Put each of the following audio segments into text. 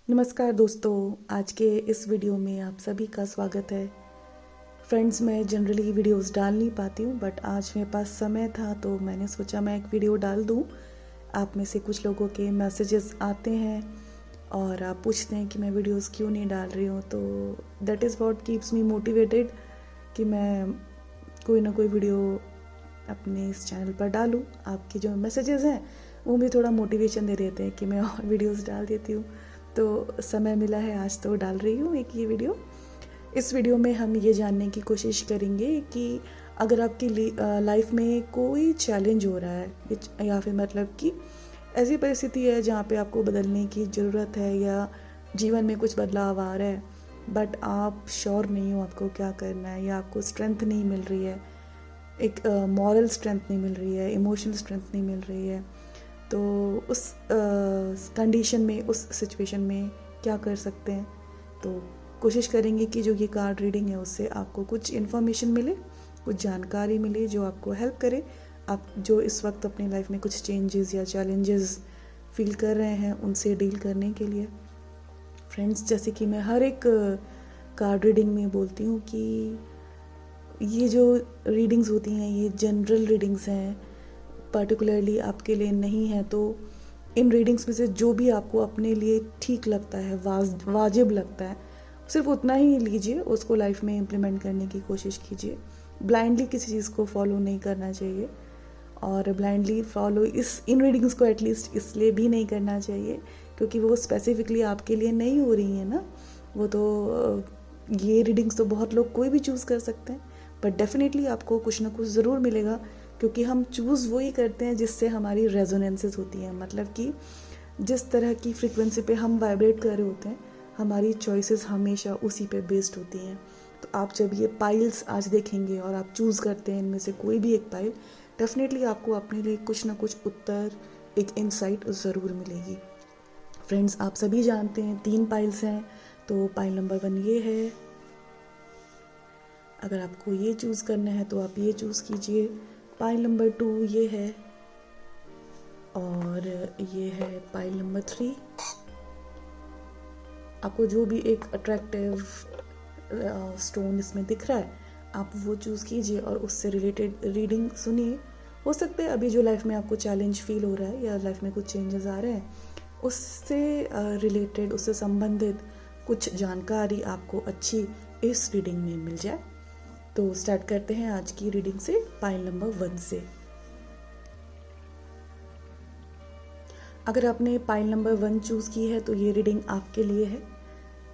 नमस्कार दोस्तों, आज के इस वीडियो में आप सभी का स्वागत है। फ्रेंड्स, मैं जनरली वीडियोस डाल नहीं पाती हूँ, बट आज मेरे पास समय था तो मैंने सोचा मैं एक वीडियो डाल दूँ। आप में से कुछ लोगों के मैसेजेस आते हैं और आप पूछते हैं कि मैं वीडियोस क्यों नहीं डाल रही हूँ, तो that is what keeps me motivated कि मैं कोई ना कोई वीडियो अपने इस चैनल पर डालूँ। आपके जो मैसेजेस हैं वो भी थोड़ा मोटिवेशन दे देते हैं कि मैं और वीडियोस डाल देती हूँ। तो समय मिला है आज तो डाल रही हूँ एक ये वीडियो। इस वीडियो में हम ये जानने की कोशिश करेंगे कि अगर आपकी लाइफ में कोई चैलेंज हो रहा है या फिर मतलब कि ऐसी परिस्थिति है जहाँ पे आपको बदलने की ज़रूरत है या जीवन में कुछ बदलाव आ रहा है, बट आप श्योर नहीं हो आपको क्या करना है या आपको स्ट्रेंथ नहीं मिल रही है, एक मॉरल स्ट्रेंथ नहीं मिल रही है, इमोशनल स्ट्रेंथ नहीं मिल रही है, तो उस कंडीशन में, उस सिचुएशन में क्या कर सकते हैं। तो कोशिश करेंगे कि जो ये कार्ड रीडिंग है उससे आपको कुछ इन्फॉर्मेशन मिले, कुछ जानकारी मिले जो आपको हेल्प करे। आप जो इस वक्त अपनी लाइफ में कुछ चेंजेस या चैलेंजेस फील कर रहे हैं उनसे डील करने के लिए। फ्रेंड्स, जैसे कि मैं हर एक कार्ड रीडिंग में बोलती हूँ कि ये जो रीडिंग्स होती हैं ये जनरल रीडिंग्स हैं, पर्टिकुलरली आपके लिए नहीं है। तो इन रीडिंग्स में से जो भी आपको अपने लिए ठीक लगता है, वाजिब लगता है, सिर्फ उतना ही लीजिए, उसको लाइफ में इम्प्लीमेंट करने की कोशिश कीजिए। ब्लाइंडली किसी चीज़ को फॉलो नहीं करना चाहिए, और ब्लाइंडली फॉलो इन रीडिंग्स को एटलीस्ट इसलिए भी नहीं करना चाहिए क्योंकि वो स्पेसिफिकली आपके लिए नहीं हो रही है ना। वो तो ये रीडिंग्स तो बहुत लोग कोई भी चूज़ कर सकते हैं, बट डेफिनेटली आपको कुछ ना कुछ ज़रूर मिलेगा क्योंकि हम चूज़ वही करते हैं जिससे हमारी रेजोनेंसेस होती हैं। मतलब कि जिस तरह की फ्रीक्वेंसी पे हम वाइब्रेट कर रहे होते हैं, हमारी चॉइसेस हमेशा उसी पे बेस्ड होती हैं। तो आप जब ये पाइल्स आज देखेंगे और आप चूज़ करते हैं इनमें से कोई भी एक पाइल, डेफिनेटली आपको अपने लिए कुछ ना कुछ उत्तर, एक इंसाइट ज़रूर मिलेगी। फ्रेंड्स, आप सभी जानते हैं 3 पाइल्स हैं, तो पाइल नंबर 1 ये है। अगर आपको ये चूज़ करना है तो आप ये चूज़ कीजिए। पाइल नंबर 2 ये है, और ये है पाइल नंबर 3। आपको जो भी एक अट्रैक्टिव स्टोन इसमें दिख रहा है आप वो चूज़ कीजिए और उससे रिलेटेड रीडिंग सुनिए। हो सकता है अभी जो लाइफ में आपको चैलेंज फील हो रहा है या लाइफ में कुछ चेंजेस आ रहे हैं उससे रिलेटेड, उससे संबंधित कुछ जानकारी आपको अच्छी इस रीडिंग में मिल जाए। तो स्टार्ट करते हैं आज की रीडिंग से, पाइल नंबर 1 से। अगर आपने पाइल नंबर 1 चूज़ की है तो ये रीडिंग आपके लिए है।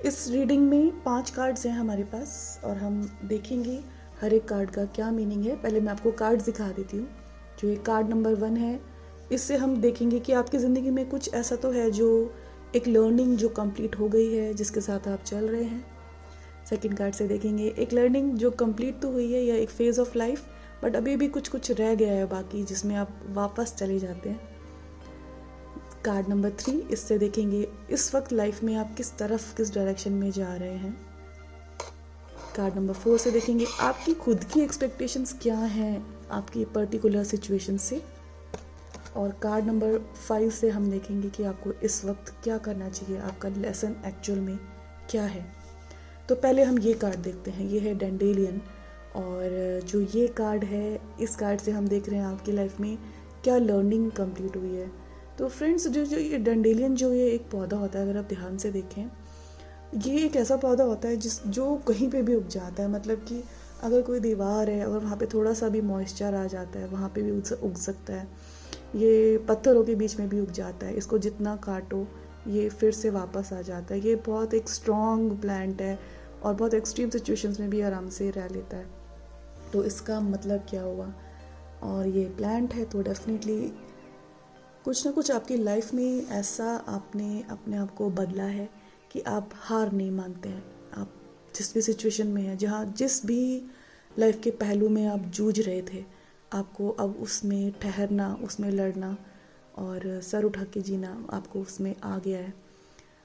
इस रीडिंग में 5 कार्ड्स हैं हमारे पास और हम देखेंगे हर एक कार्ड का क्या मीनिंग है। पहले मैं आपको कार्ड दिखा देती हूँ। जो ये कार्ड नंबर 1 है, इससे हम देखेंगे कि आपकी ज़िंदगी में कुछ ऐसा तो है जो एक लर्निंग जो कंप्लीट हो गई है जिसके साथ आप चल रहे हैं। सेकंड कार्ड से देखेंगे एक लर्निंग जो कंप्लीट तो हुई है या एक फेज़ ऑफ लाइफ, बट अभी भी कुछ कुछ रह गया है बाकी जिसमें आप वापस चले जाते हैं। कार्ड नंबर 3, इससे देखेंगे इस वक्त लाइफ में आप किस तरफ, किस डायरेक्शन में जा रहे हैं। कार्ड नंबर 4 से देखेंगे आपकी खुद की एक्सपेक्टेशंस क्या हैं आपकी पर्टिकुलर सिचुएशन से। और कार्ड नंबर 5 से हम देखेंगे कि आपको इस वक्त क्या करना चाहिए, आपका लेसन एक्चुअल में क्या है। तो पहले हम ये कार्ड देखते हैं, ये है डैंडेलियन। और जो ये कार्ड है, इस कार्ड से हम देख रहे हैं आपकी लाइफ में क्या लर्निंग कंप्लीट हुई है। तो फ्रेंड्स, जो जो ये डैंडेलियन जो ये एक पौधा होता है, अगर आप ध्यान से देखें, ये एक ऐसा पौधा होता है जो कहीं पे भी उग जाता है। मतलब कि अगर कोई दीवार है, अगर वहाँ पे थोड़ा सा भी मॉइस्चर आ जाता है वहाँ पे भी उग सकता है। ये पत्थरों के बीच में भी उग जाता है, इसको जितना काटो ये फिर से वापस आ जाता है। ये बहुत एक स्ट्रॉन्ग प्लांट है और बहुत एक्सट्रीम सिचुएशंस में भी आराम से रह लेता है। तो इसका मतलब क्या हुआ, और ये प्लांट है तो डेफिनेटली कुछ ना कुछ आपकी लाइफ में ऐसा आपने अपने आप को बदला है कि आप हार नहीं मानते हैं। आप जिस भी सिचुएशन में हैं, जहाँ जिस भी लाइफ के पहलू में आप जूझ रहे थे, आपको अब उसमें ठहरना, उसमें लड़ना और सर उठा के जीना आपको उसमें आ गया है।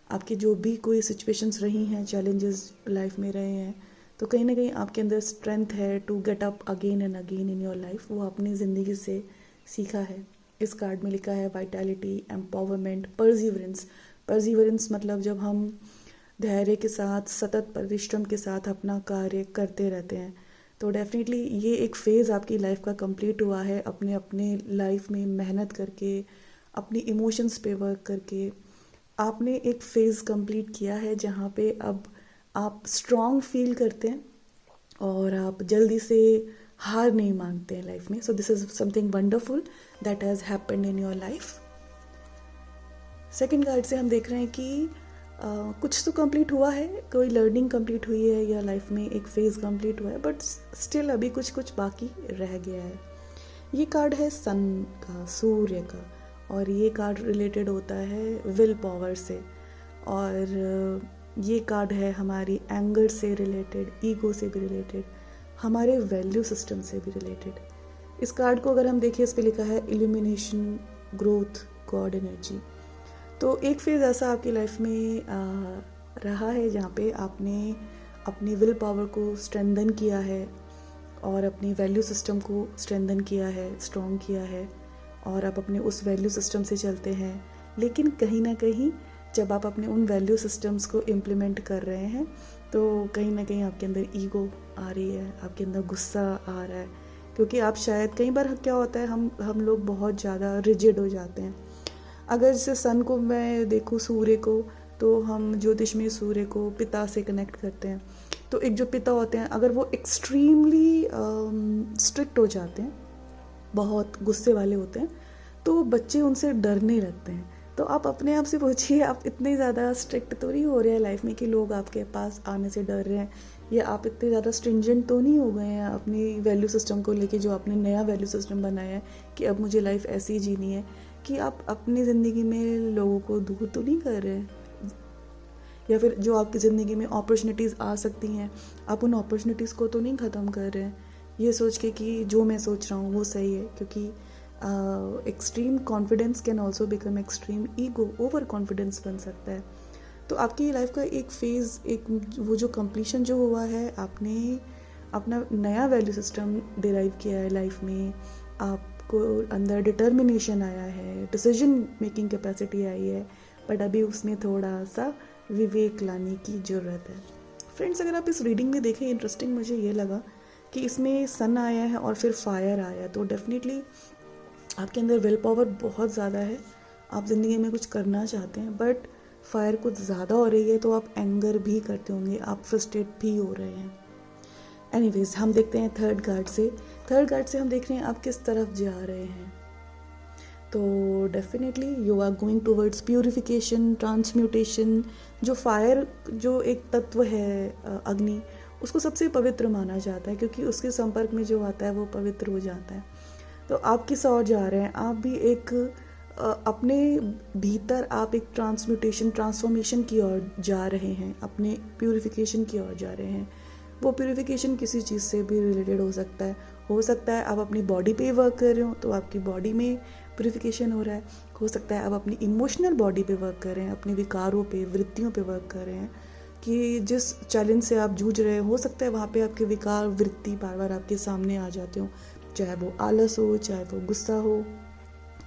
आपकी जो भी कोई सिचुएशंस रही हैं, चैलेंजेस लाइफ में रहे हैं, तो कहीं ना कहीं आपके अंदर स्ट्रेंथ है to get up again and again in your life. वो आपने ज़िंदगी से सीखा है। इस कार्ड में लिखा है वाइटैलिटी, एम्पावरमेंट, परसिवरेंस। परसिवरेंस मतलब जब हम धैर्य के साथ, सतत परिश्रम के साथ अपना कार्य करते रहते हैं। तो डेफिनेटली ये एक फ़ेज़ आपकी लाइफ का कंप्लीट हुआ है, अपने अपने लाइफ में मेहनत करके, अपनी इमोशंस पे वर्क करके आपने एक फ़ेज़ कंप्लीट किया है, जहाँ पे अब आप स्ट्रॉन्ग फील करते हैं और आप जल्दी से हार नहीं मानते हैं लाइफ में। So this is something wonderful that has happened in your life. Second card से हम देख रहे हैं कि कुछ तो कंप्लीट हुआ है, कोई लर्निंग कंप्लीट हुई है या लाइफ में एक फेज़ कंप्लीट हुआ है, बट स्टिल अभी कुछ कुछ बाकी रह गया है। ये कार्ड है सन का, सूर्य का, और ये कार्ड रिलेटेड होता है विल पावर से, और ये कार्ड है हमारी एंगर से रिलेटेड, ईगो से भी रिलेटेड, हमारे वैल्यू सिस्टम से भी रिलेटेड। इस कार्ड को अगर हम देखें, इस पे लिखा है इल्यूमिनेशन, ग्रोथ, गॉड एनर्जी। तो एक फेज़ ऐसा आपकी लाइफ में रहा है जहाँ पे आपने अपनी विल पावर को स्ट्रेंथन किया है और अपनी वैल्यू सिस्टम को स्ट्रेंथन किया है, स्ट्रॉन्ग किया है, और आप अपने उस वैल्यू सिस्टम से चलते हैं। लेकिन कहीं ना कहीं जब आप अपने उन वैल्यू सिस्टम्स को इम्प्लीमेंट कर रहे हैं तो कहीं ना कहीं आपके अंदर ईगो आ रही है, आपके अंदर गुस्सा आ रहा है, क्योंकि आप शायद कई बार क्या होता है, हम लोग बहुत ज़्यादा रिजिड हो जाते हैं। अगर जैसे सन को मैं देखूँ, सूर्य को, तो हम ज्योतिष में सूर्य को पिता से कनेक्ट करते हैं। तो एक जो पिता होते हैं, अगर वो एक्सट्रीमली स्ट्रिक्ट हो जाते हैं, बहुत गुस्से वाले होते हैं, तो बच्चे उनसे डरने लगते हैं। तो आप अपने आप से पूछिए, आप इतने ज़्यादा स्ट्रिक्ट तो नहीं हो रहे हैं लाइफ में कि लोग आपके पास आने से डर रहे हैं, या आप इतने ज़्यादा स्ट्रिंजेंट तो नहीं हो गए हैं अपनी वैल्यू सिस्टम को लेके, जो आपने नया वैल्यू सिस्टम बनाया है कि अब मुझे लाइफ ऐसी जीनी है, कि आप अपनी ज़िंदगी में लोगों को दूर तो नहीं कर रहे हैं, या फिर जो आपकी ज़िंदगी में अपॉर्चुनिटीज़ आ सकती हैं, आप उन अपॉर्चुनिटीज़ को तो नहीं ख़त्म कर रहे हैं ये सोच के कि जो मैं सोच रहा हूँ वो सही है। क्योंकि extreme confidence can also become extreme ego, over confidence बन सकता है। तो आपकी लाइफ का एक फेज़, एक वो जो कंप्लीशन जो हुआ है, आपने अपना नया वैल्यू सिस्टम डिराइव किया है लाइफ में, आपको अंदर डिटर्मिनेशन आया है, डिसीजन मेकिंग कैपेसिटी आई है, बट अभी उसमें थोड़ा सा विवेक लाने की ज़रूरत है। फ्रेंड्स, अगर आप इस रीडिंग में देखें, इंटरेस्टिंग मुझे ये लगा कि इसमें सन आया है और फिर फायर आया, तो डेफिनेटली आपके अंदर विल पावर बहुत ज़्यादा है, आप ज़िंदगी में कुछ करना चाहते हैं, बट फायर कुछ ज़्यादा हो रही है, तो आप एंगर भी करते होंगे, आप फ्रस्ट्रेट भी हो रहे हैं। एनीवेज, हम देखते हैं थर्ड कार्ड से। थर्ड कार्ड से हम देख रहे हैं आप किस तरफ जा रहे हैं। तो definitely you are going towards purification, transmutation. जो फायर, जो एक तत्व है अग्नि, उसको सबसे पवित्र माना जाता है, क्योंकि उसके संपर्क में जो आता है वो पवित्र हो जाता है। तो आप किस ओर जा रहे हैं, आप भी एक अपने भीतर आप एक ट्रांसफॉर्मेशन की ओर जा रहे हैं, अपने प्यूरिफिकेशन की ओर जा रहे हैं। वो प्यूरिफिकेशन किसी चीज़ से भी रिलेटेड हो सकता है आप अपनी बॉडी पे वर्क कर रहे हो तो आपकी बॉडी में प्यूरिफिकेशन हो रहा है, हो सकता है आप अपनी इमोशनल बॉडी पे वर्क कर रहे हैं, अपने विकारों पे, वृत्तियों पे वर्क कर रहे हैं, कि जिस चैलेंज से आप जूझ रहे हो सकता है वहाँ पे आपके विकार, वृत्ति बार बार आपके सामने आ जाते हो, चाहे वो आलस हो, चाहे वो गुस्सा हो,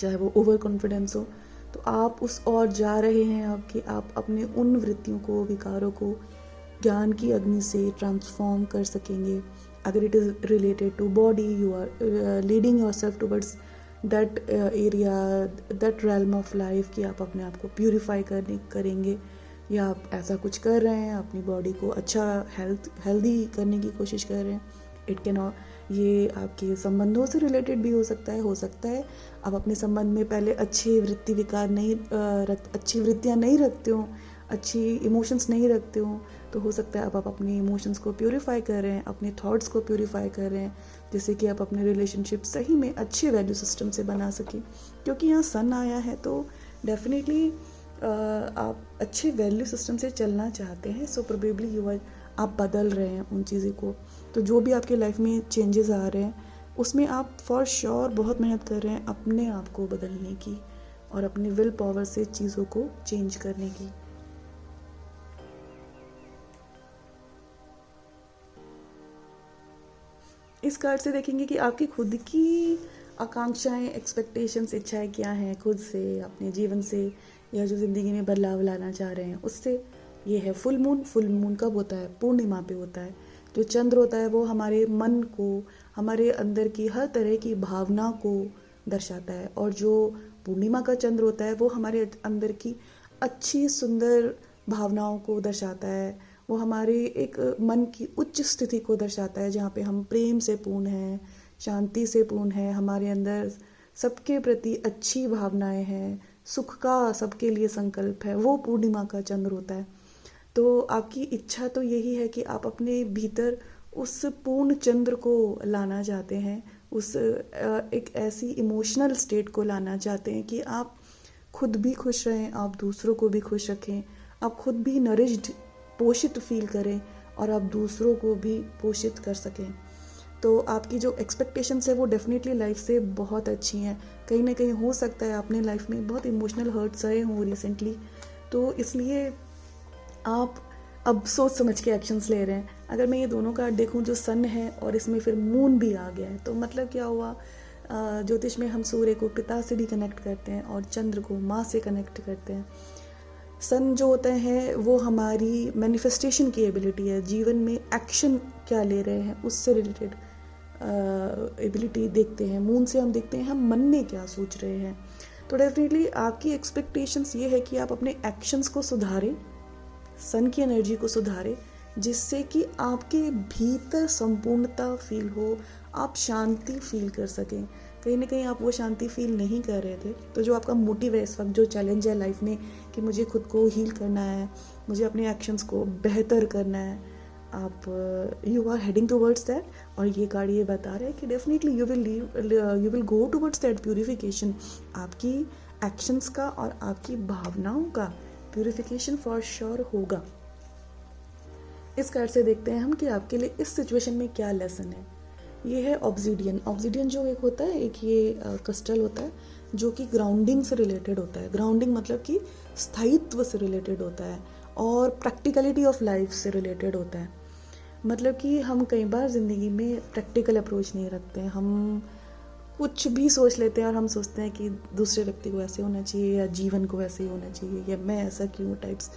चाहे वो ओवर कॉन्फिडेंस हो। तो आप उस ओर जा रहे हैं आपके, आप अपने उन वृत्तियों को, विकारों को ज्ञान की अग्नि से ट्रांसफॉर्म कर सकेंगे। अगर it is related to body, you are leading yourself towards that area, that realm of life, कि आप अपने आप को प्यूरिफाई करेंगे, या आप ऐसा कुछ कर रहे हैं, अपनी बॉडी को अच्छा हेल्दी करने की कोशिश कर रहे हैं। इट कैन, ये आपके संबंधों से रिलेटेड भी हो सकता है आप अपने संबंध में पहले अच्छी वृत्तियाँ नहीं रखते हो, अच्छी इमोशंस नहीं रखते हो, तो हो सकता है आप अपने इमोशंस को प्यूरिफाई कर रहे हैं, अपने थॉट्स को प्यूरिफाई कर रहे हैं, जिससे कि आप अपने रिलेशनशिप सही में अच्छे वैल्यू सिस्टम से बना सकें। क्योंकि यहाँ सन आया है तो डेफिनेटली आप अच्छे वैल्यू सिस्टम से चलना चाहते हैं। सो प्रोबेबली आप बदल रहे हैं उन चीज़ों को। तो जो भी आपके लाइफ में चेंजेस आ रहे हैं उसमें आप फॉर श्योर बहुत मेहनत कर रहे हैं अपने आप को बदलने की और अपने विल पावर से चीज़ों को चेंज करने की। इस कार्ड से देखेंगे कि आपकी खुद की आकांक्षाएं, एक्सपेक्टेशंस, इच्छाएं क्या हैं खुद से, अपने जीवन से, या जो ज़िंदगी में बदलाव लाना चाह रहे हैं उससे। ये है फुल मून। फुल मून कब होता है? पूर्णिमा पे होता है। जो चंद्र होता है वो हमारे मन को, हमारे अंदर की हर तरह की भावना को दर्शाता है, और जो पूर्णिमा का चंद्र होता है वो हमारे अंदर की अच्छी सुंदर भावनाओं को दर्शाता है। वो हमारे एक मन की उच्च स्थिति को दर्शाता है, जहाँ पे हम प्रेम से पूर्ण हैं, शांति से पूर्ण हैं, हमारे अंदर सबके प्रति अच्छी भावनाएं हैं, सुख का सबके लिए संकल्प है। वो पूर्णिमा का चंद्र होता है। तो आपकी इच्छा तो यही है कि आप अपने भीतर उस पूर्ण चंद्र को लाना चाहते हैं, उस एक ऐसी इमोशनल स्टेट को लाना चाहते हैं कि आप खुद भी खुश रहें, आप दूसरों को भी खुश रखें, आप खुद भी नरिश्ड, पोषित फील करें, और आप दूसरों को भी पोषित कर सकें। तो आपकी जो एक्सपेक्टेशंस है वो डेफिनेटली लाइफ से बहुत अच्छी हैं। कहीं ना कहीं हो सकता है आपने लाइफ में बहुत इमोशनल हर्ट सहे हों रिसेंटली, तो इसलिए आप अब सोच समझ के एक्शंस ले रहे हैं। अगर मैं ये दोनों कार्ड देखूं, जो सन है और इसमें फिर मून भी आ गया है, तो मतलब क्या हुआ? ज्योतिष में हम सूर्य को पिता से भी कनेक्ट करते हैं और चंद्र को माँ से कनेक्ट करते हैं। सन जो होता है वो हमारी मैनिफेस्टेशन की एबिलिटी है, जीवन में एक्शन क्या ले रहे हैं उससे रिलेटेड एबिलिटी देखते हैं। मून से हम देखते हैं हम मन में क्या सोच रहे हैं। तो डेफिनेटली आपकी एक्सपेक्टेशंस ये है कि आप अपने एक्शंस को सुधारें, सन की एनर्जी को सुधारें, जिससे कि आपके भीतर संपूर्णता फील हो, आप शांति फील कर सकें। कहीं ना कहीं आप वो शांति फील नहीं कर रहे थे, तो जो आपका मोटिव है इस वक्त, जो चैलेंज है लाइफ में कि मुझे खुद को हील करना है, मुझे अपने एक्शंस को बेहतर करना है, आप you are heading towards that. और ये कार्ड ये बता रहा है कि definitely you will go towards that purification. आपकी एक्शंस का और आपकी भावनाओं का प्यूरिफिकेशन फॉर श्योर होगा। इस कार्ड से देखते हैं हम कि आपके लिए इस सिचुएशन में क्या लेसन है। ये है ऑब्सीडियन। ऑब्सीडियन जो एक होता है, एक ये क्रिस्टल होता है जो कि ग्राउंडिंग से रिलेटेड होता है। ग्राउंडिंग मतलब कि स्थायित्व से रिलेटेड होता है और प्रैक्टिकलिटी ऑफ लाइफ से रिलेटेड होता है। मतलब कि हम कई बार ज़िंदगी में प्रैक्टिकल अप्रोच नहीं रखते हैं, हम कुछ भी सोच लेते हैं और हम सोचते हैं कि दूसरे व्यक्ति को ऐसे होना चाहिए, या जीवन को ऐसे ही होना चाहिए, या मैं ऐसा क्यों टाइप्स।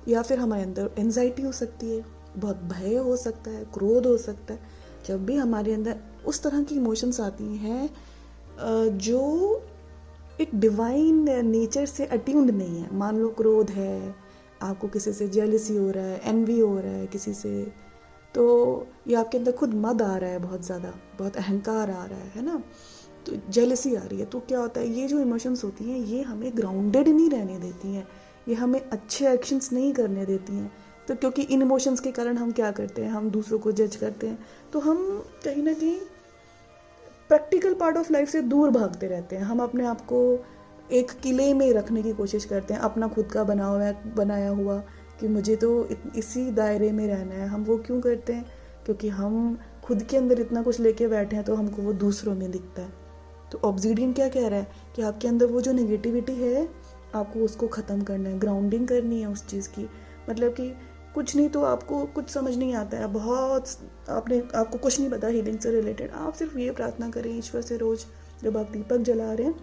या फिर हमारे अंदर एंजाइटी हो सकती है, बहुत भय हो सकता है, क्रोध हो सकता है। जब भी हमारे अंदर उस तरह की इमोशंस आती हैं जो एक डिवाइन नेचर से अट्यून्ड नहीं है, मान लो क्रोध है, आपको किसी से जेलसी हो रहा है, एनवी हो रहा है किसी से, तो ये आपके अंदर खुद मद आ रहा है, बहुत ज़्यादा, बहुत अहंकार आ रहा है ना, तो जेलसी आ रही है, तो क्या होता है, ये जो इमोशंस होती हैं ये हमें ग्राउंडेड नहीं रहने देती हैं, ये हमें अच्छे एक्शंस नहीं करने देती हैं। तो क्योंकि इन इमोशंस के कारण हम क्या करते हैं, हम दूसरों को जज करते हैं, तो हम कहीं ना कहीं प्रैक्टिकल पार्ट ऑफ लाइफ से दूर भागते रहते हैं। हम अपने आप को एक किले में रखने की कोशिश करते हैं, अपना खुद का बनाया हुआ कि मुझे तो इसी दायरे में रहना है। हम वो क्यों करते हैं? क्योंकि हम खुद के अंदर इतना कुछ लेके बैठे हैं, तो हमको वो दूसरों में दिखता है। तो ऑब्सीडियन क्या कह रहा है कि आपके अंदर वो जो नेगेटिविटी है, आपको उसको ख़त्म करना है, ग्राउंडिंग करनी है उस चीज़ की। मतलब कि कुछ नहीं तो आपको कुछ समझ नहीं आता है, आपको कुछ नहीं पता हीलिंग से रिलेटेड, आप सिर्फ ये प्रार्थना करें ईश्वर से रोज़ जब आप दीपक जला रहे हैं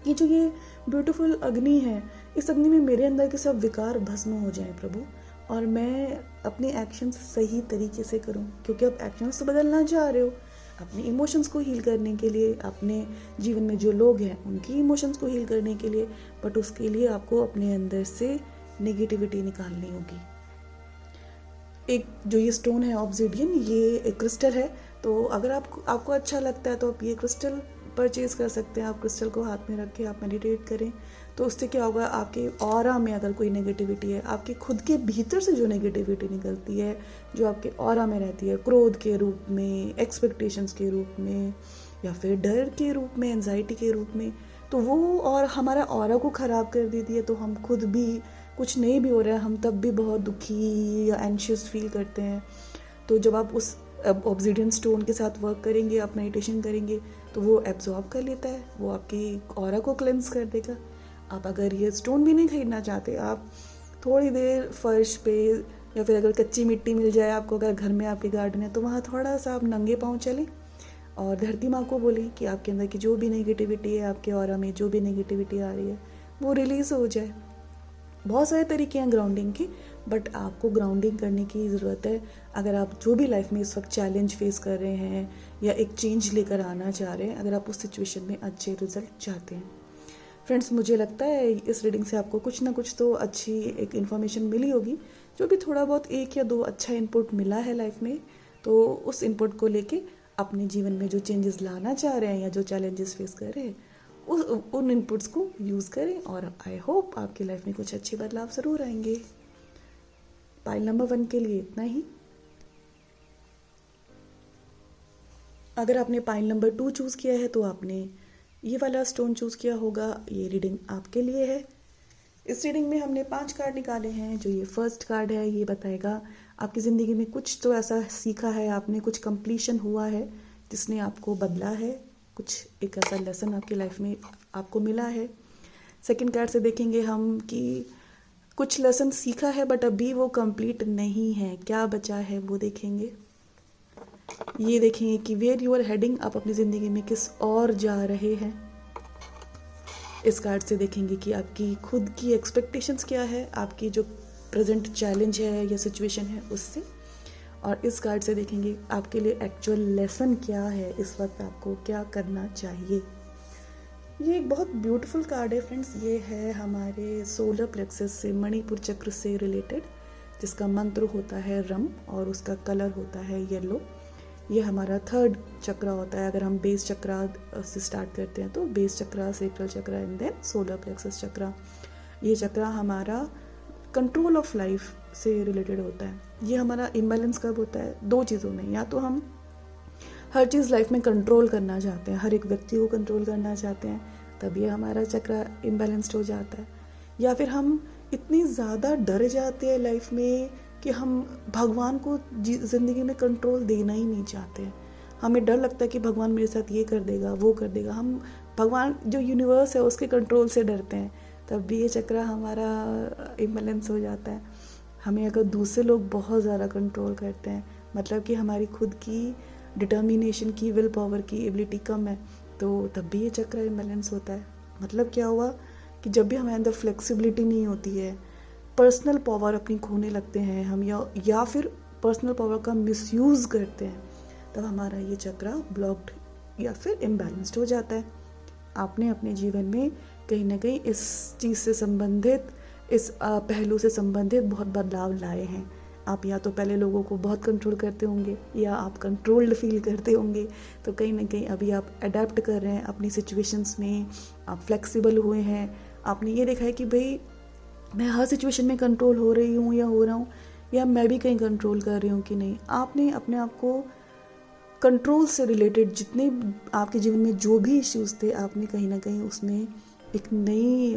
कि जो ये ब्यूटीफुल अग्नि है, इस अग्नि में मेरे अंदर के सब विकार भस्म हो जाएं प्रभु, और मैं अपने एक्शंस सही तरीके से करूं। क्योंकि आप एक्शंस तो बदलना चाह रहे हो अपने इमोशंस को हील करने के लिए, अपने जीवन में जो लोग हैं उनकी इमोशंस को हील करने के लिए, बट उसके लिए आपको अपने अंदर से नेगेटिविटी निकालनी होगी। एक जो ये स्टोन है ऑब्सीडियन, ये एक क्रिस्टल है, तो अगर आपको अच्छा लगता है तो आप ये क्रिस्टल परचेज कर सकते हैं। आप क्रिस्टल को हाथ में रख के आप मेडिटेट करें, तो उससे क्या होगा, आपके ऑरा में अगर कोई नेगेटिविटी है, आपके खुद के भीतर से जो नेगेटिविटी निकलती है, जो आपके ऑरा में रहती है, क्रोध के रूप में, एक्सपेक्टेशंस के रूप में, या फिर डर के रूप में, एंजाइटी के रूप में, तो वो और हमारा ऑरा को ख़राब कर देती है। तो हम खुद भी कुछ नहीं भी हो रहा है, हम तब भी बहुत दुखी या एंशियस फील करते हैं। तो जब आप उस ऑब्सीडियन स्टोन के साथ वर्क करेंगे, आप मेडिटेशन करेंगे, तो वो एब्जॉर्ब कर लेता है, वो आपकी ऑरा को क्लेंस कर देगा। आप अगर ये स्टोन भी नहीं खरीदना चाहते, आप थोड़ी देर फर्श पे, या फिर अगर कच्ची मिट्टी मिल जाए आपको, अगर घर में आपके गार्डन है, तो वहाँ थोड़ा सा आप नंगे पाँव चलें और धरती माँ को बोलें कि आपके अंदर की जो भी नेगेटिविटी है, आपके ऑरा में जो भी नेगेटिविटी आ रही है, वो रिलीज़ हो जाए। बहुत सारे तरीके हैं ग्राउंडिंग के, बट आपको ग्राउंडिंग करने की ज़रूरत है अगर आप जो भी लाइफ में इस वक्त चैलेंज फेस कर रहे हैं या एक चेंज लेकर आना चाह रहे हैं, अगर आप उस सिचुएशन में अच्छे रिजल्ट चाहते हैं। फ्रेंड्स, मुझे लगता है इस रीडिंग से आपको कुछ ना कुछ तो अच्छी एक इन्फॉर्मेशन मिली होगी। जो भी थोड़ा बहुत एक या दो अच्छा इनपुट मिला है लाइफ में, तो उस इनपुट को लेके अपने जीवन में जो चेंजेस लाना चाह रहे हैं या जो चैलेंजेस फेस कर रहे हैं उन इनपुट्स को यूज़ करें, और आई होप आपकी लाइफ में कुछ अच्छे बदलाव ज़रूर आएंगे। पाइल नंबर 1 के लिए इतना ही। अगर आपने पाइल नंबर 2 चूज़ किया है तो आपने ये वाला स्टोन चूज़ किया होगा। ये रीडिंग आपके लिए है। इस रीडिंग में हमने 5 कार्ड निकाले हैं। जो ये फर्स्ट कार्ड है ये बताएगा आपकी ज़िंदगी में कुछ तो ऐसा सीखा है आपने, कुछ कंप्लीशन हुआ है जिसने आपको बदला है, कुछ एक ऐसा लेसन आपकी लाइफ में आपको मिला है। सेकंड कार्ड से देखेंगे हम कि कुछ लेसन सीखा है बट अभी वो कंप्लीट नहीं है, क्या बचा है वो देखेंगे। ये देखेंगे कि वेयर यू आर हेडिंग, आप अपनी ज़िंदगी में किस और जा रहे हैं। इस कार्ड से देखेंगे कि आपकी खुद की एक्सपेक्टेशंस क्या है, आपकी जो प्रेजेंट चैलेंज है या सिचुएशन है उससे। और इस कार्ड से देखेंगे आपके लिए एक्चुअल लेसन क्या है, इस वक्त आपको क्या करना चाहिए। ये एक बहुत ब्यूटीफुल कार्ड है फ्रेंड्स। ये है हमारे सोलर प्लेक्सस से, मणिपुर चक्र से रिलेटेड, जिसका मंत्र होता है रम और उसका कलर होता है येलो। ये हमारा 3rd चक्र होता है। अगर हम बेस चक्र से स्टार्ट करते हैं तो बेस चक्र, सेक्रल चक्र एंड देन सोलर प्लेक्सस चक्र। ये चक्र हमारा कंट्रोल ऑफ लाइफ से रिलेटेड होता है। ये हमारा इम्बैलेंस कब होता है? 2 चीज़ों में, या तो हम हर चीज़ लाइफ में कंट्रोल करना चाहते हैं, हर एक व्यक्ति को कंट्रोल करना चाहते हैं, तब ये हमारा चक्र इम्बैलेंस्ड हो जाता है। या फिर हम इतनी ज़्यादा डर जाते हैं लाइफ में कि हम भगवान को ज़िंदगी में कंट्रोल देना ही नहीं चाहते। हमें डर लगता है कि भगवान मेरे साथ ये कर देगा, वो कर देगा। हम भगवान जो यूनिवर्स है उसके कंट्रोल से डरते हैं, तब भी ये चक्र हमारा इम्बैलेंस हो जाता है। हमें अगर दूसरे लोग बहुत ज़्यादा कंट्रोल करते हैं, मतलब कि हमारी खुद की डिटर्मिनेशन की, विल पावर की एबिलिटी कम है, तो तब भी ये चक्र इम्बैलेंस होता है। मतलब क्या हुआ कि जब भी हमारे अंदर फ्लेक्सिबिलिटी नहीं होती है, पर्सनल पावर अपनी खोने लगते हैं हम, या फिर पर्सनल पावर का मिसयूज़ करते हैं, तब हमारा ये चक्र ब्लॉक्ड या फिर इम्बैलेंस्ड हो जाता है। आपने अपने जीवन में कहीं ना कहीं इस चीज़ से संबंधित, इस पहलू से संबंधित बहुत बदलाव लाए हैं। आप या तो पहले लोगों को बहुत कंट्रोल करते होंगे या आप कंट्रोल्ड फील करते होंगे, तो कहीं ना कहीं अभी आप अडेप्ट कर रहे हैं अपनी सिचुएशंस में, आप फ्लेक्सिबल हुए हैं। आपने ये देखा है कि भाई मैं हर सिचुएशन में कंट्रोल हो रही हूँ या हो रहा हूँ, या मैं भी कहीं कंट्रोल कर रही हूँ कि नहीं। आपने अपने आप को कंट्रोल से रिलेटेड जितने आपके जीवन में जो भी इश्यूज़ थे, आपने कहीं ना कहीं उसमें एक नई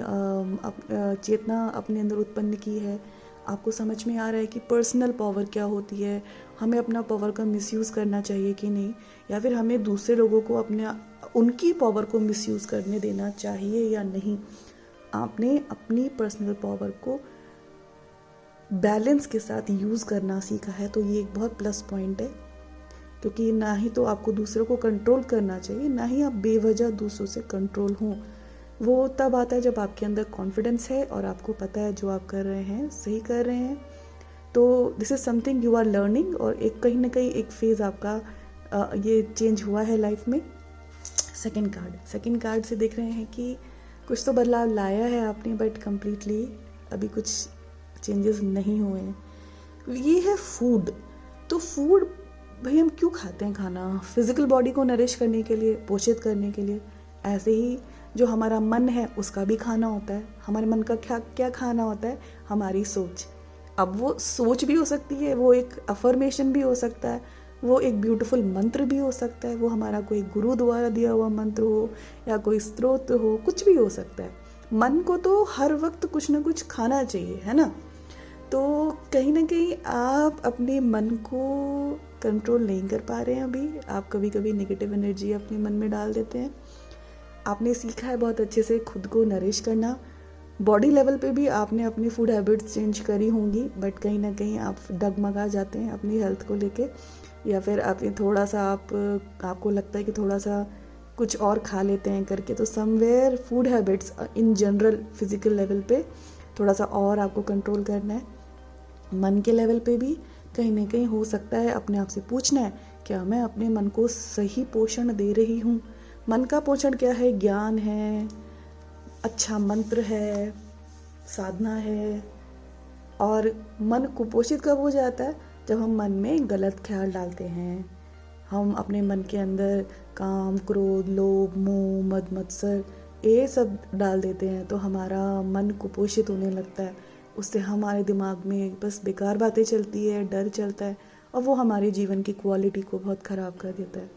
चेतना अपने अंदर उत्पन्न की है। आपको समझ में आ रहा है कि पर्सनल पावर क्या होती है, हमें अपना पावर का मिसयूज़ करना चाहिए कि नहीं, या फिर हमें दूसरे लोगों को उनकी पावर को मिसयूज़ करने देना चाहिए या नहीं। आपने अपनी पर्सनल पावर को बैलेंस के साथ यूज़ करना सीखा है, तो ये एक बहुत प्लस पॉइंट है। क्योंकि ना ही तो आपको दूसरों को कंट्रोल करना चाहिए, ना ही आप बेवजह दूसरों से कंट्रोल हों। वो तब आता है जब आपके अंदर कॉन्फिडेंस है और आपको पता है जो आप कर रहे हैं सही कर रहे हैं। तो this is something you are learning, और एक कहीं ना कहीं एक फेज़ आपका ये चेंज हुआ है लाइफ में। सेकंड कार्ड से देख रहे हैं कि कुछ तो बदलाव लाया है आपने, बट कम्प्लीटली अभी कुछ चेंजेस नहीं हुए हैं। ये है फूड। तो फूड भाई हम क्यों खाते हैं खाना? फिजिकल बॉडी को नरिश करने के लिए, पोषित करने के लिए। ऐसे ही जो हमारा मन है उसका भी खाना होता है। हमारे मन का क्या खाना होता है? हमारी सोच। अब वो सोच भी हो सकती है, वो एक अफर्मेशन भी हो सकता है, वो एक ब्यूटीफुल मंत्र भी हो सकता है, वो हमारा कोई गुरु द्वारा दिया हुआ मंत्र हो या कोई स्त्रोत हो, कुछ भी हो सकता है। मन को तो हर वक्त कुछ ना कुछ खाना चाहिए, है ना? तो कहीं ना कहीं आप अपने मन को कंट्रोल नहीं कर पा रहे हैं अभी। आप कभी कभी नेगेटिव एनर्जी अपने मन में डाल देते हैं। आपने सीखा है बहुत अच्छे से खुद को नरिश करना। बॉडी लेवल पे भी आपने अपनी फूड हैबिट्स चेंज करी होंगी, बट कहीं ना कहीं आप डगमगा जाते हैं अपनी हेल्थ को लेके, या फिर आप थोड़ा सा आपको लगता है कि थोड़ा सा कुछ और खा लेते हैं करके। तो somewhere food habits in general physical level पे थोड़ा सा और आपको कंट्रोल करना है। मन के लेवल पे भी कहीं ना कहीं हो सकता है अपने आप से पूछना है, क्या मैं अपने मन को सही पोषण दे रही हूँ? मन का पोषण क्या है? ज्ञान है, अच्छा मंत्र है, साधना है। और मन कुपोषित कब हो जाता है? जब हम मन में गलत ख्याल डालते हैं, हम अपने मन के अंदर काम, क्रोध, लोभ, मोह, मद मत्सर ये सब डाल देते हैं, तो हमारा मन कुपोषित होने लगता है। उससे हमारे दिमाग में बस बेकार बातें चलती है, डर चलता है, और वो हमारे जीवन की क्वालिटी को बहुत ख़राब कर देता है।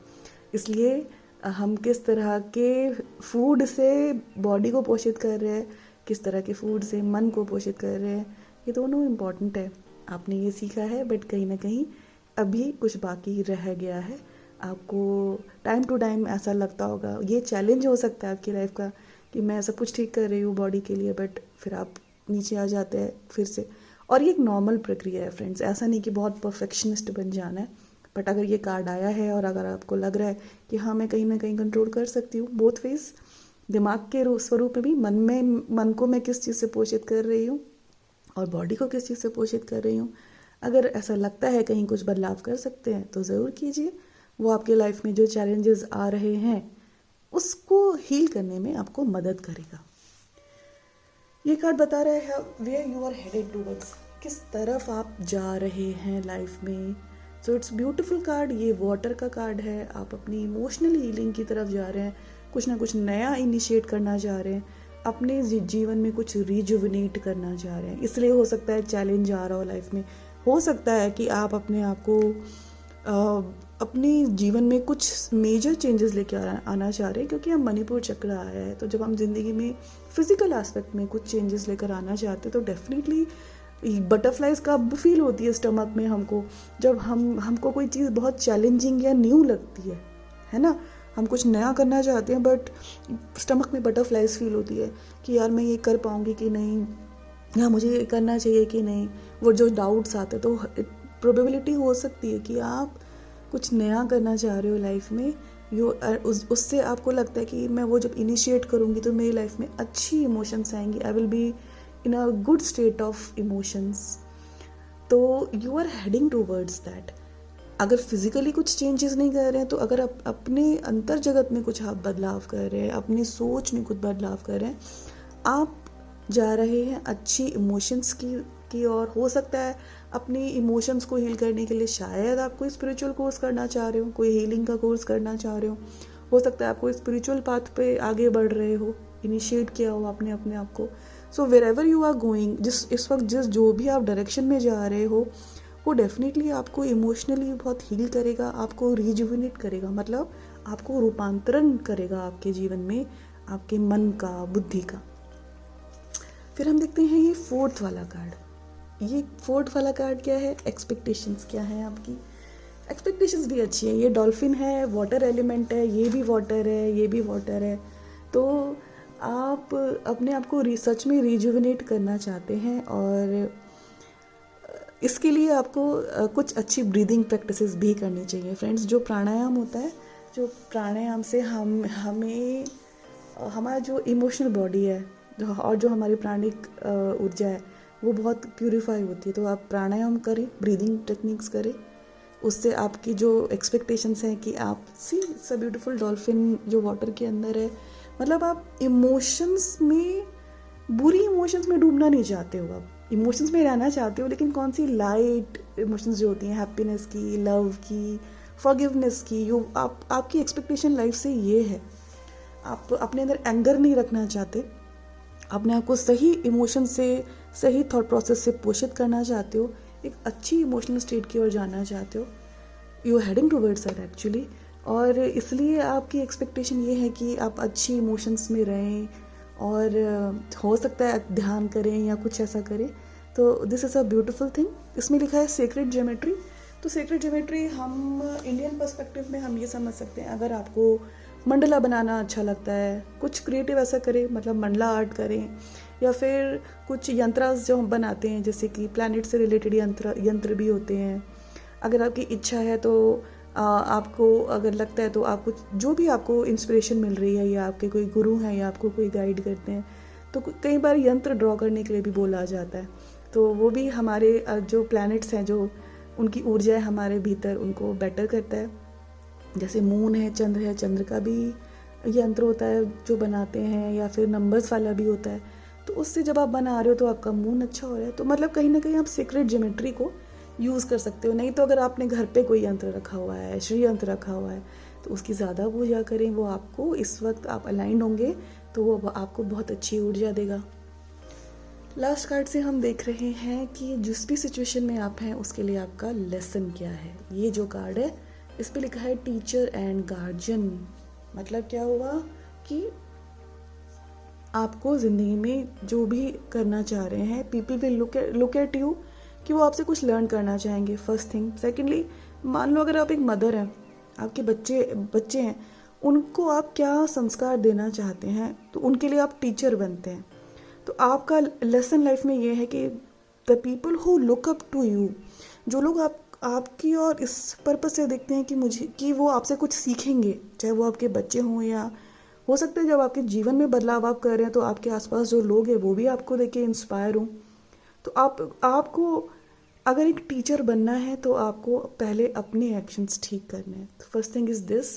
इसलिए हम किस तरह के फूड से बॉडी को पोषित कर रहे हैं, किस तरह के फूड से मन को पोषित कर रहे हैं, ये दोनों इम्पॉर्टेंट है। आपने ये सीखा है, बट कहीं ना कहीं अभी कुछ बाकी रह गया है। आपको टाइम टू टाइम ऐसा लगता होगा, ये चैलेंज हो सकता है आपकी लाइफ का कि मैं सब कुछ ठीक कर रही हूँ बॉडी के लिए, बट फिर आप नीचे आ जाते हैं फिर से। और ये एक नॉर्मल प्रक्रिया है फ्रेंड्स, ऐसा नहीं कि बहुत परफेक्शनिस्ट बन जाना है। बट अगर ये कार्ड आया है और अगर आपको लग रहा है कि हाँ मैं कहीं ना कहीं कंट्रोल कर सकती हूँ, बोथ वेज, दिमाग के स्वरूप में भी, मन को मैं किस चीज़ से पोषित कर रही हूँ और बॉडी को किस चीज़ से पोषित कर रही हूँ, अगर ऐसा लगता है कहीं कुछ बदलाव कर सकते हैं तो ज़रूर कीजिए। वो आपके लाइफ में जो चैलेंजेस आ रहे हैं उसको हील करने में आपको मदद करेगा। ये कार्ड बता रहा है where you are headed towards, किस तरफ आप जा रहे हैं लाइफ में। So it's beautiful card. ये वाटर का कार्ड है, आप अपनी इमोशनल हीलिंग की तरफ जा रहे हैं, कुछ ना कुछ नया इनिशिएट करना चाह रहे हैं, अपने जीवन में कुछ रिजुविनेट करना चाह रहे हैं। इसलिए हो सकता है चैलेंज आ रहा हो लाइफ में, हो सकता है कि आप अपने आप को अपने जीवन में कुछ मेजर चेंजेस लेके आना चाह रहे हैं, क्योंकि हम मणिपुर चक्र आया है। तो जब हम जिंदगी में फिजिकल एस्पेक्ट में कुछ चेंजेस लेकर आना चाहते हैं तो डेफिनेटली बटरफ्लाइज का फील होती है स्टमक में हमको, जब हमको कोई चीज़ बहुत चैलेंजिंग या न्यू लगती है ना। हम कुछ नया करना चाहते हैं बट स्टमक में बटरफ्लाइज फील होती है कि यार मैं ये कर पाऊँगी कि नहीं, या मुझे ये करना चाहिए कि नहीं। वो जो डाउट्स आते हैं, तो प्रोबेबिलिटी हो सकती है कि आप कुछ नया करना चाह रहे हो लाइफ में, उससे आपको लगता है कि मैं वो जब इनिशिएट करूँगी तो मेरी लाइफ में अच्छी इमोशंस आएंगी, I will be in a good state of emotions. तो you are heading towards that. अगर फिजिकली कुछ चेंजेस नहीं कर रहे हैं, तो अगर आप अपने अंतर जगत में कुछ आप बदलाव कर रहे हैं, अपनी सोच में कुछ बदलाव कर रहे हैं, आप जा रहे हैं अच्छी इमोशंस की ओर। हो सकता है अपनी इमोशंस को हील करने के लिए शायद आप कोई स्पिरिचुअल कोर्स करना चाह रहे हो, कोई हीलिंग का कोर्स करना चाह रहे हो सकता है आप कोई स्पिरिचुअल पाथ पे आगे बढ़ रहे हो, इनिशिएट किया हो आपने अपने आप को। So wherever you are going, इस वक्त जो भी आप डायरेक्शन में जा रहे हो, वो डेफिनेटली आपको इमोशनली बहुत हील करेगा, आपको रिजुविनेट करेगा, मतलब आपको रूपांतरण करेगा आपके जीवन में, आपके मन का, बुद्धि का। फिर हम देखते हैं ये फोर्थ वाला कार्ड। ये फोर्थ वाला कार्ड क्या है? एक्सपेक्टेशंस क्या है आपकी। एक्सपेक्टेशंस भी अच्छी है। ये डॉल्फिन है, वाटर एलिमेंट है, ये भी वाटर है, ये भी वाटर है। तो आप अपने आप को सच में रिजुविनेट करना चाहते हैं, और इसके लिए आपको कुछ अच्छी ब्रीदिंग प्रैक्टिसेस भी करनी चाहिए फ्रेंड्स। जो प्राणायाम होता है, जो प्राणायाम से हमें हमारा जो इमोशनल बॉडी है और जो हमारी प्राणिक ऊर्जा है वो बहुत प्यूरिफाई होती है। तो आप प्राणायाम करें, ब्रीदिंग टेक्निक्स करें, उससे आपकी जो एक्सपेक्टेशंस हैं कि आप सी ब्यूटीफुल डॉल्फिन जो वाटर के अंदर है, मतलब आप इमोशंस में, बुरी इमोशंस में डूबना नहीं चाहते हो, आप इमोशंस में रहना चाहते हो, लेकिन कौन सी लाइट इमोशंस जो होती हैं, हैप्पीनेस की, लव की, फॉरगिवनेस की। आपकी एक्सपेक्टेशन लाइफ से ये है, आप अपने अंदर एंगर नहीं रखना चाहते, अपने आप को सही इमोशन से, सही थॉट प्रोसेस से पोषित करना चाहते हो, एक अच्छी इमोशनल स्टेट की ओर जाना चाहते हो। You are heading towards that actually. और इसलिए आपकी एक्सपेक्टेशन ये है कि आप अच्छी इमोशंस में रहें, और हो सकता है ध्यान करें या कुछ ऐसा करें। तो this is a beautiful thing. इसमें लिखा है सेक्रेड ज्योमेट्री। तो सेक्रेड ज्योमेट्री हम इंडियन पर्सपेक्टिव में हम ये समझ सकते हैं, अगर आपको मंडला बनाना अच्छा लगता है, कुछ क्रिएटिव ऐसा करें, मतलब मंडला आर्ट करें, या फिर कुछ यंत्र जो हम बनाते हैं, जैसे कि प्लैनेट से रिलेटेड यंत्र भी होते हैं। अगर आपकी इच्छा है तो आपको अगर लगता है तो आप कुछ, जो भी आपको इंस्पिरेशन मिल रही है, या आपके कोई गुरु हैं या आपको कोई गाइड करते हैं, तो कई बार यंत्र ड्रॉ करने के लिए भी बोला जाता है। तो वो भी हमारे जो प्लैनेट्स हैं, जो उनकी ऊर्जा है हमारे भीतर, उनको बेटर करता है। जैसे मून है, चंद्र का भी यंत्र होता है जो बनाते हैं, या फिर नंबर्स वाला भी होता है। तो उससे जब आप बना रहे हो तो आपका मून अच्छा हो रहा है। तो मतलब कहीं ना कहीं आप सीक्रेट ज्योमेट्री को यूज़ कर सकते हो। नहीं तो अगर आपने घर पे कोई यंत्र रखा हुआ है, श्री यंत्र रखा हुआ है, तो उसकी ज़्यादा पूजा करें। वो आपको, इस वक्त आप अलाइंड होंगे तो वो आपको बहुत अच्छी ऊर्जा देगा। लास्ट कार्ड से हम देख रहे हैं कि जिस भी सिचुएशन में आप हैं उसके लिए आपका लेसन क्या है। ये जो कार्ड है इस पे लिखा है टीचर एंड गार्जियन। मतलब क्या हुआ कि आपको ज़िंदगी में जो भी करना चाह रहे हैं, people will look at you कि वो आपसे कुछ लर्न करना चाहेंगे, फर्स्ट थिंग। सेकेंडली, मान लो अगर आप एक मदर हैं, आपके बच्चे हैं, उनको आप क्या संस्कार देना चाहते हैं, तो उनके लिए आप टीचर बनते हैं। तो आपका लेसन लाइफ में ये है कि the people who look up to you, जो लोग आपकी और इस पर्पस से देखते हैं कि वो आपसे कुछ सीखेंगे, चाहे वो आपके बच्चे हों, या हो सकता है जब आपके जीवन में बदलाव आप कर रहे हैं तो आपके आसपास जो लोग हैं वो भी आपको देख के इंस्पायर हों। तो आपको अगर एक टीचर बनना है तो आपको पहले अपने एक्शंस ठीक करने हैं। तो first thing is this.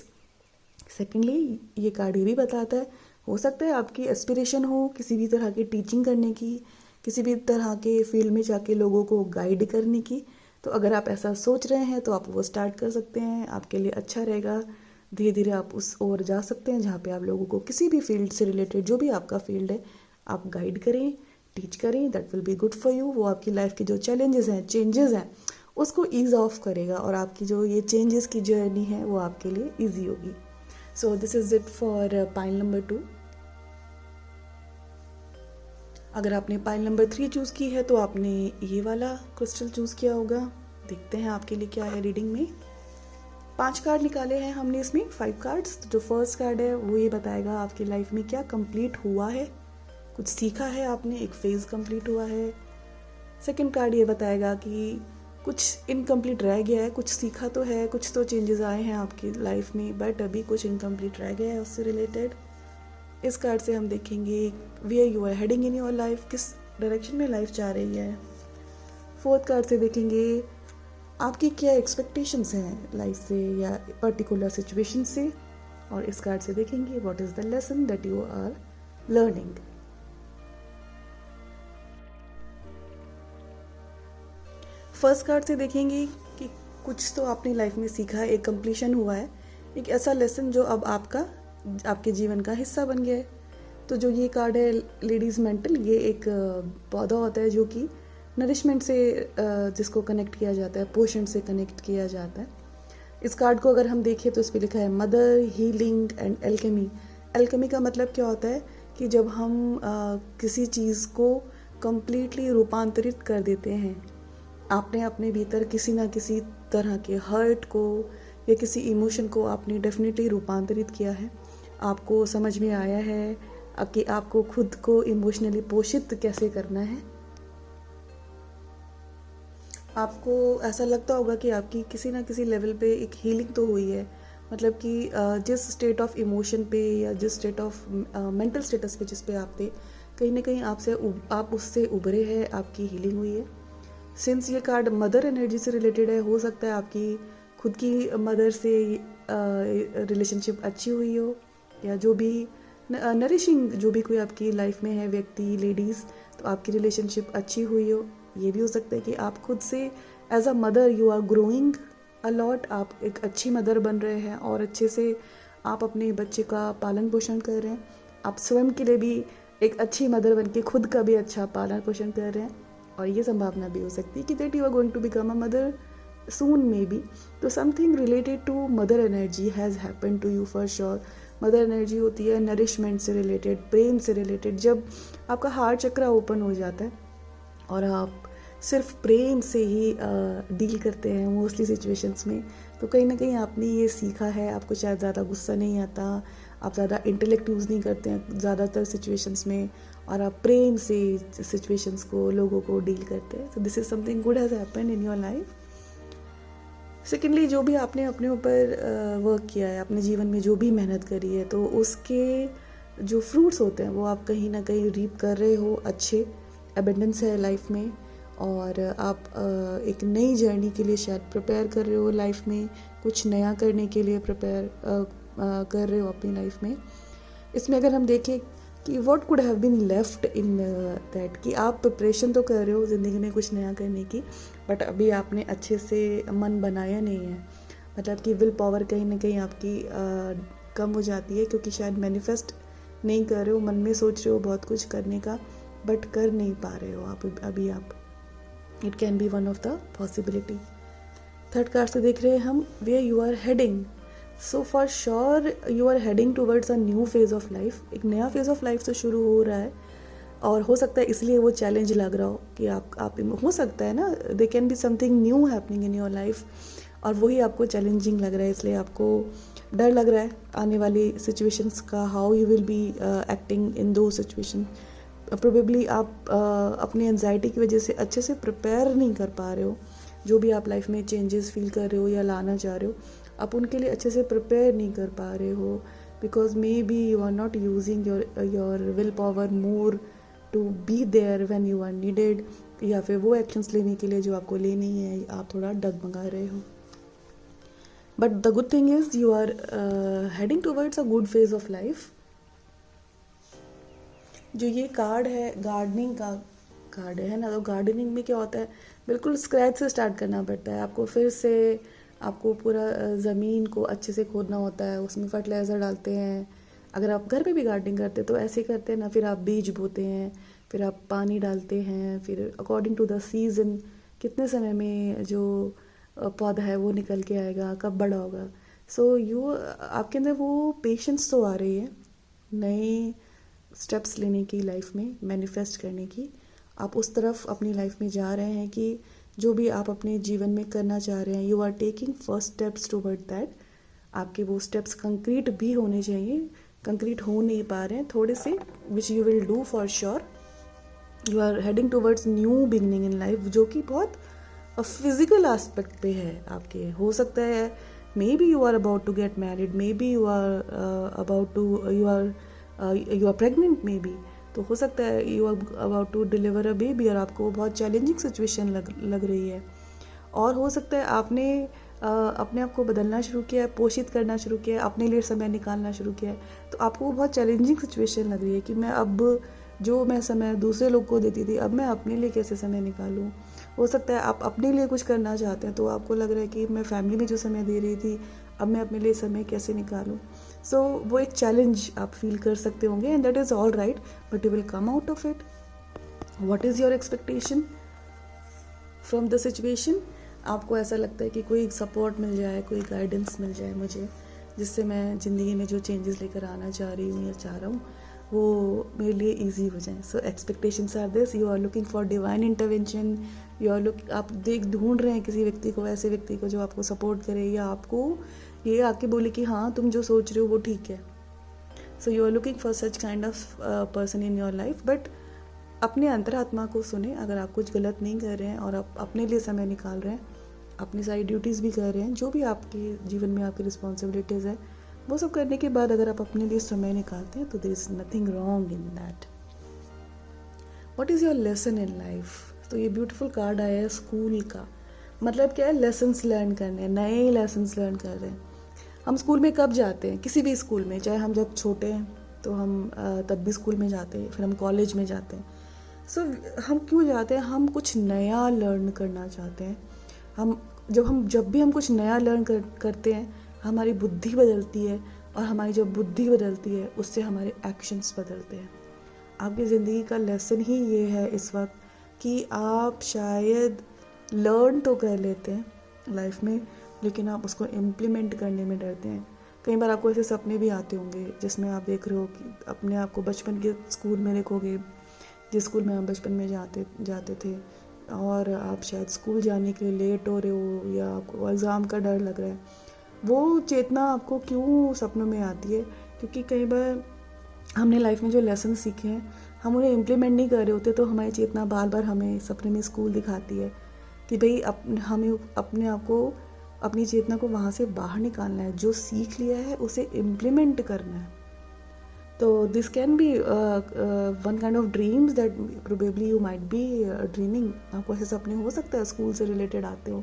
Secondly, ये कार्ड ये भी बताता है, हो सकता है आपकी एस्पिरेशन हो किसी भी तरह की टीचिंग करने की, किसी भी तरह के फील्ड में जाके लोगों को गाइड करने की। तो अगर आप ऐसा सोच रहे हैं तो आप वो स्टार्ट कर सकते हैं, आपके लिए अच्छा रहेगा। धीरे धीरे आप उस ओर जा सकते हैं जहाँ पे आप लोगों को किसी भी फील्ड से रिलेटेड, जो भी आपका फील्ड है, आप गाइड करें, टीच करें। That will be good for you. वो आपकी लाइफ के जो चैलेंजेस हैं, चेंजेस हैं, उसको ईज ऑफ करेगा, और आपकी जो ये चेंजेस की जर्नी है वो आपके लिए ईजी होगी। So this is it for pile number 2। अगर आपने पाइल नंबर 3 चूज़ की है तो आपने ये वाला क्रिस्टल चूज़ किया होगा। देखते हैं आपके लिए क्या है रीडिंग में। 5 कार्ड निकाले हैं हमने इसमें, 5 कार्ड्स। जो फर्स्ट कार्ड है वो ये बताएगा आपकी लाइफ में क्या कंप्लीट हुआ है, कुछ सीखा है आपने, एक फेज कंप्लीट हुआ है। सेकंड कार्ड ये बताएगा कि कुछ इनकम्प्लीट रह गया है, कुछ सीखा तो है, कुछ तो चेंजेस आए हैं आपकी लाइफ में, बट अभी कुछ इनकम्प्लीट रह गया है उससे रिलेटेड। इस कार्ड से हम देखेंगे where you are heading in your life, किस डायरेक्शन में लाइफ जा रही है। फोर्थ कार्ड से देखेंगे आपकी क्या एक्सपेक्टेशंस हैं लाइफ से या पर्टिकुलर सिचुएशन से। और इस कार्ड से देखेंगे what is the lesson that you are learning. First card से देखेंगे कि कुछ तो आपने लाइफ में सीखा है, एक कंप्लीशन हुआ है, एक ऐसा लेसन जो अब आपके जीवन का हिस्सा बन गया है। तो जो ये कार्ड है लेडीज़ मेंटल, ये एक पौधा होता है जो कि नरिशमेंट से जिसको कनेक्ट किया जाता है, पोषण से कनेक्ट किया जाता है। इस कार्ड को अगर हम देखें तो इस पर लिखा है mother, healing and alchemy. Alchemy का मतलब क्या होता है कि जब हम किसी चीज़ को कंप्लीटली रूपांतरित कर देते हैं, आपने अपने भीतर किसी ना किसी तरह के हर्ट को या किसी इमोशन को आपने डेफिनेटली रूपांतरित किया है, आपको समझ में आया है कि आपको खुद को इमोशनली पोषित कैसे करना है। आपको ऐसा लगता होगा कि आपकी किसी ना किसी लेवल पे एक हीलिंग तो हुई है, मतलब कि जिस स्टेट ऑफ इमोशन पे या जिस स्टेट ऑफ मेंटल स्टेटस पे जिस पे आप थे, कहीं ना कहीं आप उससे उभरे हैं, आपकी हीलिंग हुई है। सिंस ये कार्ड मदर एनर्जी से रिलेटेड है, हो सकता है आपकी खुद की मदर से रिलेशनशिप अच्छी हुई हो, या जो भी नरिशिंग जो भी कोई आपकी लाइफ में है व्यक्ति, लेडीज़, तो आपकी रिलेशनशिप अच्छी हुई हो। ये भी हो सकता है कि आप खुद से as a mother you are growing a lot, आप एक अच्छी मदर बन रहे हैं और अच्छे से आप अपने बच्चे का पालन पोषण कर रहे हैं। आप स्वयं के लिए भी एक अच्छी मदर बन के खुद का भी अच्छा पालन पोषण कर रहे हैं। और ये संभावना भी हो सकती है कि that you are going to become a mother soon maybe. तो something related to mother energy has happen to you for sure. Mother energy होती है नरिशमेंट से रिलेटेड, प्रेम से रिलेटेड। जब आपका हार्ट चक्र ओपन हो जाता है और आप सिर्फ प्रेम से ही डील करते हैं मोस्टली सिचुएशंस में, तो कहीं ना कहीं आपने ये सीखा है, आपको शायद ज़्यादा गुस्सा नहीं आता, आप ज़्यादा इंटेलेक्ट यूज़ नहीं करते हैं ज़्यादातर सिचुएशंस में, और आप प्रेम से सिचुएशंस को, लोगों को डील करते हैं। So this is something good has happen in your life. Secondly, जो भी आपने अपने ऊपर वर्क किया है, अपने जीवन में जो भी मेहनत करी है, तो उसके जो फ्रूट्स होते हैं वो आप कहीं ना कहीं रीप कर रहे हो, अच्छे एबेंडेंस है लाइफ में, और आप एक नई जर्नी के लिए शायद प्रिपेयर कर रहे हो लाइफ में, कुछ नया करने के लिए प्रिपेयर कर रहे हो अपनी लाइफ में। इसमें अगर हम देखें कि what could have been left in that, कि आप प्रिपरेशन तो कर रहे हो ज़िंदगी में कुछ नया करने की, बट अभी आपने अच्छे से मन बनाया नहीं है, मतलब कि विल पावर कहीं ना कहीं आपकी कम हो जाती है, क्योंकि शायद मैनिफेस्ट नहीं कर रहे हो, मन में सोच रहे हो बहुत कुछ करने का बट कर नहीं पा रहे हो आप अभी आप। It can be one of the possibility. Third card से देख रहे हैं हम where you are heading. So for sure you are heading towards a new phase of life, एक नया फेज ऑफ लाइफ से शुरू हो रहा है, और हो सकता है इसलिए वो चैलेंज लग रहा हो कि आप हो सकता है ना, they can be something new happening in your life, और वही आपको चैलेंजिंग लग रहा है, इसलिए आपको डर लग रहा है आने वाली सिचुएशंस का, how you will be acting in दो सिचुएशन। प्रोबेबली आप अपनी एनजाइटी की वजह से अच्छे से प्रिपेयर नहीं कर पा रहे हो, जो भी आप लाइफ में चेंजेस फील कर रहे हो या लाना चाह रहे हो, आप उनके लिए अच्छे से प्रिपेयर नहीं कर पा रहे हो, because maybe you are not using your will power more to be there when you are needed, या फिर वो एक्शंस लेने के लिए जो आपको लेनी है आप थोड़ा डगमगा रहे हो। But the good thing is you are heading towards a good phase of life. जो ये कार्ड है गार्डनिंग का कार्ड है ना, तो गार्डनिंग में क्या होता है, बिल्कुल स्क्रैच से स्टार्ट करना पड़ता है आपको, फिर से आपको पूरा ज़मीन को अच्छे से खोदना होता है, उसमें फर्टिलाइज़र डालते हैं। अगर आप घर पे भी गार्डनिंग करते हैं तो ऐसे ही करते हैं ना, फिर आप बीज बोते हैं, फिर आप पानी डालते हैं, फिर अकॉर्डिंग टू द सीज़न कितने समय में जो पौधा है वो निकल के आएगा, कब बड़ा होगा। सो आपके अंदर वो पेशेंस तो आ रही है नए स्टेप्स लेने की, लाइफ में मैनिफेस्ट करने की। आप उस तरफ अपनी लाइफ में जा रहे हैं कि जो भी आप अपने जीवन में करना चाह रहे हैं, you are taking first steps toward that. आपके वो स्टेप्स कंक्रीट भी होने चाहिए, कंक्रीट हो नहीं पा रहे हैं थोड़े से, which you will do for sure. You are heading towards new beginning in life, जो कि बहुत फिजिकल एस्पेक्ट पे है आपके। हो सकता है maybe you are about to get married, maybe you are pregnant, maybe, तो हो सकता है you are about to deliver a baby, और आपको बहुत चैलेंजिंग सिचुएशन लग रही है, और हो सकता है आपने अपने आप को बदलना शुरू किया है, पोषित करना शुरू किया है, अपने लिए समय निकालना शुरू किया है, तो आपको बहुत चैलेंजिंग सिचुएशन लग रही है कि मैं अब जो मैं समय दूसरे लोग को देती थी, अब मैं अपने लिए कैसे समय निकालूं। हो सकता है आप अपने लिए कुछ करना चाहते हैं, तो आपको लग रहा है कि मैं फैमिली में जो समय दे रही थी, अब मैं अपने लिए समय कैसे निकालूं। सो वो एक चैलेंज आप फील कर सकते होंगे, and that is all right, but you will come out of it. What is your expectation from the situation? आपको ऐसा लगता है कि कोई सपोर्ट मिल जाए, कोई गाइडेंस मिल जाए मुझे, जिससे मैं ज़िंदगी में जो चेंजेस लेकर आना चाह रही हूँ या चाह रहा हूँ वो मेरे लिए इजी हो जाए। So expectations are this, you are looking for divine intervention, आप ढूंढ रहे हैं किसी व्यक्ति को, ऐसे व्यक्ति को जो आपको सपोर्ट करे, या आपको ये आके बोले कि हाँ तुम जो सोच रहे हो वो ठीक है। So you are looking for such kind of person in your life, but अपने अंतरात्मा को सुने। अगर आप कुछ गलत नहीं कर रहे हैं और आप अपने लिए समय निकाल रहे हैं, अपनी सारी ड्यूटीज़ भी कर रहे हैं, जो भी आपके जीवन में आपकी रिस्पॉन्सिबिलिटीज़ है, वो सब करने के बाद अगर आप अपने लिए समय निकालते हैं तो there is nothing wrong in that. What is your lesson in life? तो ये ब्यूटीफुल कार्ड आया है स्कूल का। मतलब क्या है, लेसन्स लर्न करने, नए लेसन्स लर्न कर रहे हैं। हम स्कूल में कब जाते हैं? किसी भी स्कूल में, चाहे हम जब छोटे हैं तो हम तब भी स्कूल में जाते हैं, फिर हम कॉलेज में जाते हैं। सो हम क्यों जाते हैं? हम कुछ नया लर्न करना चाहते हैं। जब भी हम कुछ नया लर्न करते हैं, हमारी बुद्धि बदलती है, और हमारी जब बुद्धि बदलती है उससे हमारे एक्शंस बदलते हैं। आपकी ज़िंदगी का लेसन ही ये है इस वक्त कि आप शायद लर्न तो कर लेते हैं लाइफ में, लेकिन आप उसको इम्प्लीमेंट करने में डरते हैं। कई बार आपको ऐसे सपने भी आते होंगे जिसमें आप देख रहे हो कि अपने आप को बचपन के स्कूल में देखोगे, जिस स्कूल में आप बचपन में जाते थे, और आप शायद स्कूल जाने के लिए लेट हो रहे हो, या आपको एग्ज़ाम का डर लग रहा है। वो चेतना आपको क्यों सपनों में आती है? क्योंकि कई बार हमने लाइफ में जो लेसन सीखे हैं, हम उन्हें इम्प्लीमेंट नहीं कर रहे होते, तो हमारी चेतना बार बार हमें सपने में स्कूल दिखाती है कि भाई हमें अपने आप को, अपनी चेतना को वहाँ से बाहर निकालना है, जो सीख लिया है उसे इम्प्लीमेंट करना है। तो this can be one kind of dreams that probably you might be dreaming. आपको ऐसे सपने हो सकता है स्कूल से रिलेटेड आते हो,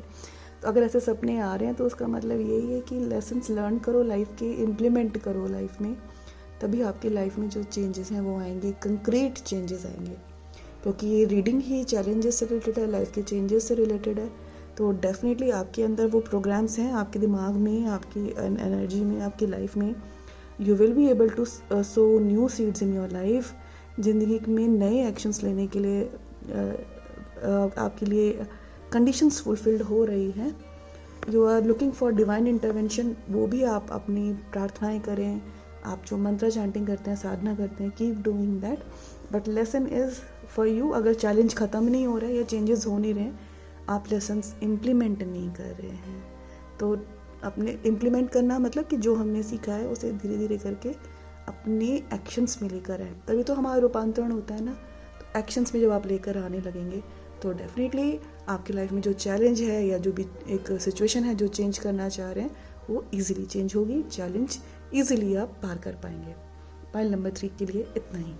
तो अगर ऐसे सपने आ रहे हैं तो उसका मतलब यही है कि लेसन्स लर्न करो लाइफ के, इम्प्लीमेंट करो लाइफ में, तभी आपकी लाइफ में जो चेंजेस हैं वो आएंगे, कंक्रीट चेंजेस आएंगे। क्योंकि ये रीडिंग ही चैलेंजेस से रिलेटेड है, लाइफ के चेंजेस से रिलेटेड है। तो डेफिनेटली आपके अंदर वो प्रोग्राम्स हैं, आपके दिमाग में, आपकी एनर्जी में, आपकी लाइफ में। You will be able to sow new seeds in your life. ज़िंदगी में नए एक्शंस लेने के लिए आपके लिए कंडीशंस फुलफिल्ड हो रही हैं। You are looking for divine intervention, वो भी आप अपनी प्रार्थनाएं करें, आप जो मंत्र चैंटिंग करते हैं, साधना करते हैं, keep doing that. But lesson is for you. अगर चैलेंज ख़त्म नहीं हो रहा है या चेंजेस हो नहीं रहे हैं, आप लेसन्स इम्प्लीमेंट नहीं कर रहे हैं, तो अपने इम्प्लीमेंट करना मतलब कि जो हमने सीखा है उसे धीरे धीरे करके अपने एक्शंस में लेकर आए, तभी तो हमारा रूपांतरण होता है ना। तो एक्शंस में जब आप लेकर आने लगेंगे तो डेफिनेटली आपकी लाइफ में जो चैलेंज है या जो भी एक सिचुएशन है जो चेंज करना चाह रहे हैं वो इजीली चेंज होगी, चैलेंज इजीली आप पार कर पाएंगे। पाइल नंबर 3 के लिए इतना ही।